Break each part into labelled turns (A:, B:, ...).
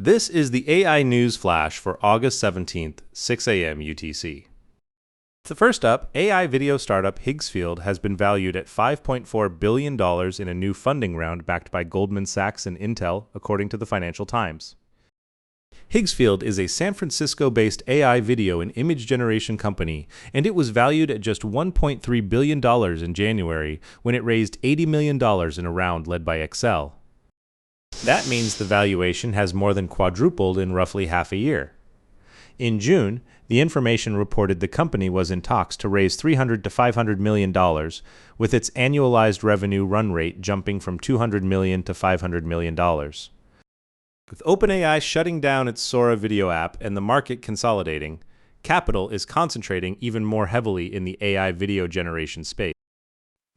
A: This is the AI News Flash for August 17th, 6 a.m. UTC. The first up, AI video startup Higgsfield has been valued at $5.4 billion in a new funding round backed by Goldman Sachs and Intel, according to the Financial Times. Higgsfield is a San Francisco-based AI video and image generation company, and it was valued at just $1.3 billion in January when it raised $80 million in a round led by Excel. That means the valuation has more than quadrupled in roughly half a year. In June, the information reported the company was in talks to raise $300 to $500 million, with its annualized revenue run rate jumping from $200 million to $500 million. With OpenAI shutting down its Sora video app and the market consolidating, capital is concentrating even more heavily in the AI video generation space.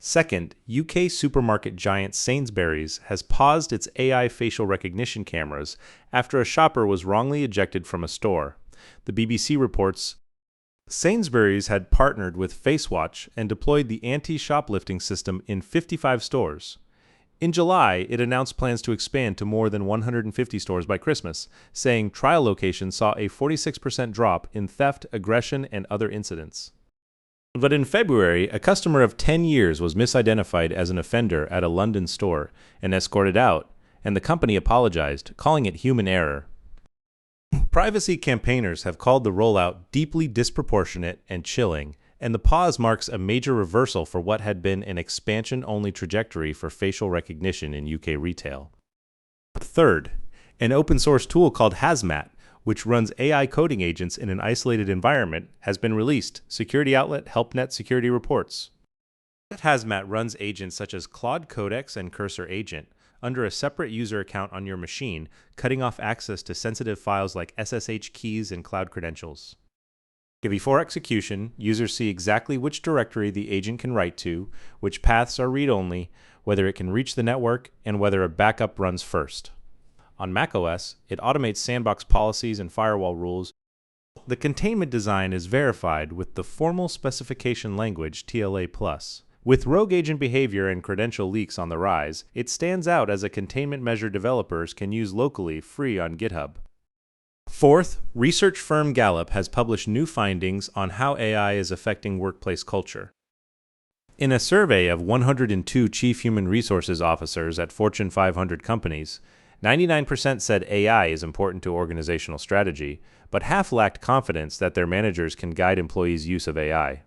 A: Second, UK supermarket giant Sainsbury's has paused its AI facial recognition cameras after a shopper was wrongly ejected from a store. The BBC reports Sainsbury's had partnered with FaceWatch and deployed the anti-shoplifting system in 55 stores. In July, it announced plans to expand to more than 150 stores by Christmas, saying trial locations saw a 46% drop in theft, aggression, and other incidents. But in February, a customer of 10 years was misidentified as an offender at a London store and escorted out, and the company apologized, calling it human error. Privacy campaigners have called the rollout deeply disproportionate and chilling, and the pause marks a major reversal for what had been an expansion-only trajectory for facial recognition in UK retail. Third, an open-source tool called Hazmat, which runs AI coding agents in an isolated environment, has been released, security outlet HelpNet Security reports. Hazmat runs agents such as Claude Codex and Cursor Agent under a separate user account on your machine, cutting off access to sensitive files like SSH keys and cloud credentials. Before execution, users see exactly which directory the agent can write to, which paths are read-only, whether it can reach the network, and whether a backup runs first. On macOS, it automates sandbox policies and firewall rules. The containment design is verified with the formal specification language TLA+. With rogue agent behavior and credential leaks on the rise, it stands out as a containment measure developers can use locally free on GitHub. Fourth, research firm Gallup has published new findings on how AI is affecting workplace culture. In a survey of 102 chief human resources officers at Fortune 500 companies, 99% said AI is important to organizational strategy, but half lacked confidence that their managers can guide employees' use of AI.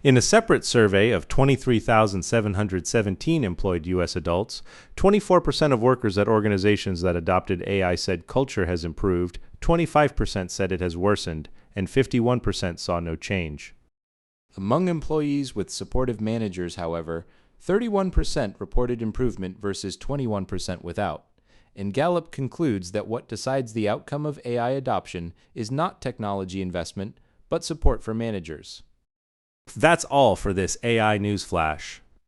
A: In a separate survey of 23,717 employed U.S. adults, 24% of workers at organizations that adopted AI said culture has improved, 25% said it has worsened, and 51% saw no change.
B: Among employees with supportive managers, however, 31% reported improvement versus 21% without. And Gallup concludes that what decides the outcome of AI adoption is not technology investment, but support for managers.
A: That's all for this AI News Flash.